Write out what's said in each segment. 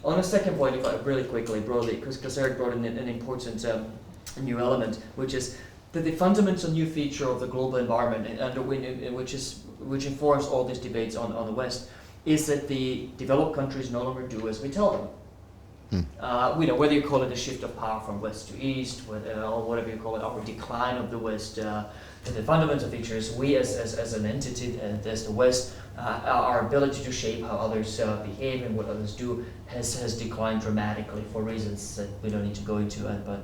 On a second point, if I really quickly, broadly, because Eric brought in an important new element, which is that the fundamental new feature of the global environment, which informs all these debates on the West, is that the developed countries no longer do as we tell them. Whether you call it a shift of power from west to east, or whatever you call it, or decline of the West, the fundamental feature is we as an entity, as the West, our ability to shape how others behave and what others do has declined dramatically for reasons that we don't need to go into,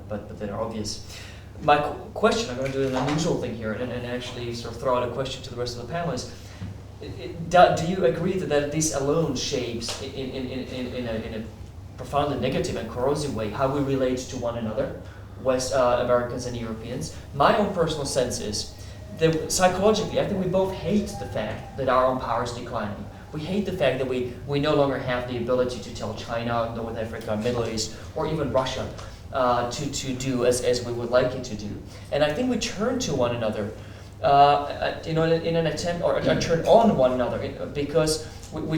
but that are obvious. My question, I'm going to do an unusual thing here and actually sort of throw out a question to the rest of the panelists. Do you agree that this alone shapes in a profoundly negative and corrosive way how we relate to one another, West Americans and Europeans? My own personal sense is that psychologically, I think we both hate the fact that our own power is declining. We hate the fact that we no longer have the ability to tell China, North Africa, Middle East, or even Russia to do as we would like it to do. And I think we turn to one another in an attempt, or turn on one another because we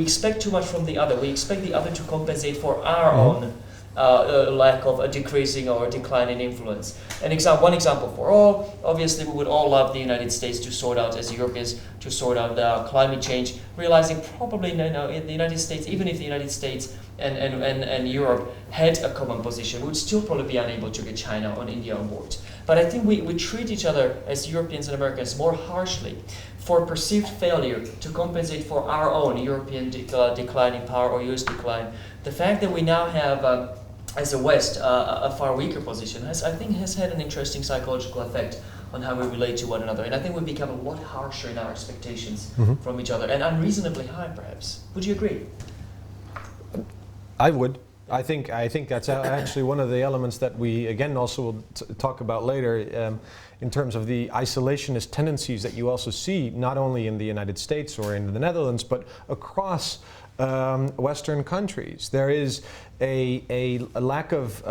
expect too much from the other. We expect the other to compensate for our own lack of a decreasing or declining influence. One example for all, obviously we would all love the United States to sort out, as Europeans, to sort out climate change, realizing probably in the United States, even if the United States and Europe had a common position, we would still probably be unable to get China or India on board. But I think we treat each other as Europeans and Americans more harshly for perceived failure to compensate for our own European declining power or US decline. The fact that we now have, as a West, a far weaker position has had an interesting psychological effect on how we relate to one another. And I think we become a lot harsher in our expectations from each other, and unreasonably high, perhaps. Would you agree? I would. I think that's actually one of the elements that we, again, also will talk about later in terms of the isolationist tendencies that you also see not only in the United States or in the Netherlands, but across Western countries. There is a lack of,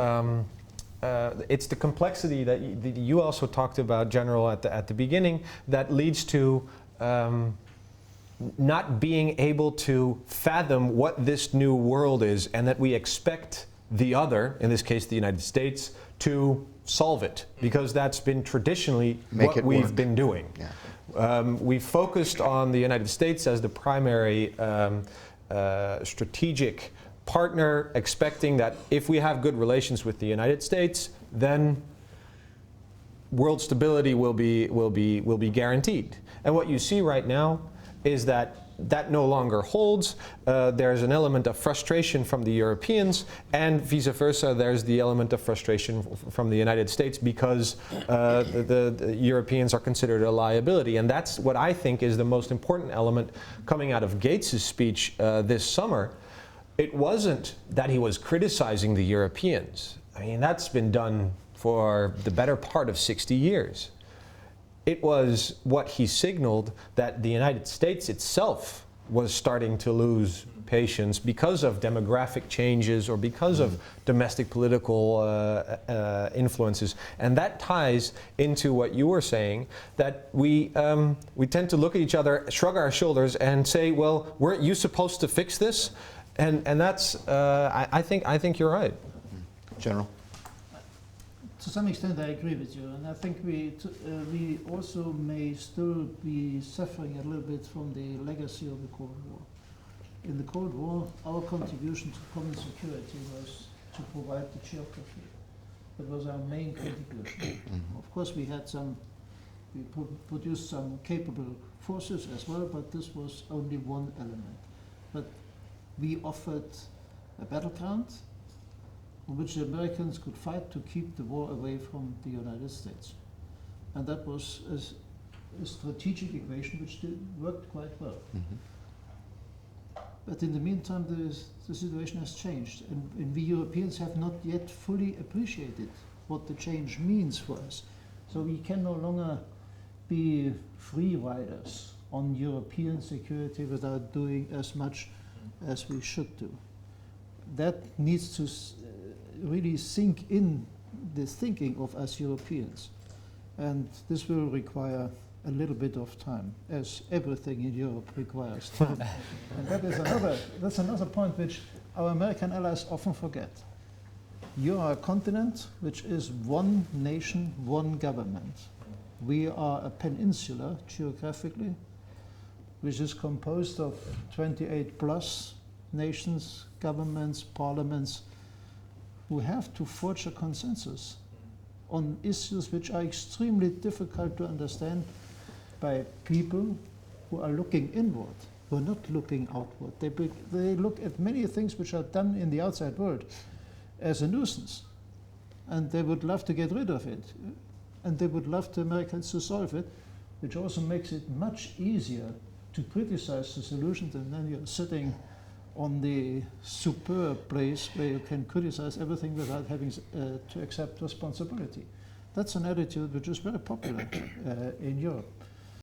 it's the complexity that you also talked about, General, at the beginning, that leads to not being able to fathom what this new world is, and that we expect the other, in this case the United States, to solve it, because that's been traditionally what we've been doing. Yeah. We've focused on the United States as the primary strategic partner, expecting that if we have good relations with the United States, then world stability will be guaranteed. And what you see right now is that no longer holds. There's an element of frustration from the Europeans, and vice versa, there's the element of frustration from the United States because the Europeans are considered a liability. And that's what I think is the most important element coming out of Gates' speech this summer. It wasn't that he was criticizing the Europeans. I mean, that's been done for the better part of 60 years. It was what he signaled, that the United States itself was starting to lose patience because of demographic changes or because of domestic political influences. And that ties into what you were saying, that we tend to look at each other, shrug our shoulders and say, well, weren't you supposed to fix this? And that's, I think you're right. General? To some extent, I agree with you, and I think we also may still be suffering a little bit from the legacy of the Cold War. In the Cold War, our contribution to common security was to provide the geography. That was our main contribution. Of course, we produced some capable forces as well, but this was only one element. But we offered a battleground on which the Americans could fight to keep the war away from the United States. And that was a strategic equation which worked quite well. But in the meantime, the situation has changed, and we Europeans have not yet fully appreciated what the change means for us. So we can no longer be free riders on European security without doing as much as we should do. That needs to really sink in the thinking of us Europeans. And this will require a little bit of time, as everything in Europe requires time. And that's another point which our American allies often forget. You are a continent which is one nation, one government. We are a peninsula geographically, which is composed of 28 plus nations, governments, parliaments, who have to forge a consensus on issues which are extremely difficult to understand by people who are looking inward, who are not looking outward. They look at many things which are done in the outside world as a nuisance, and they would love to get rid of it, and they would love the Americans to solve it, which also makes it much easier to criticize the solutions, and then you're sitting on the superb place where you can criticize everything without having to accept responsibility. That's an attitude which is very popular in Europe.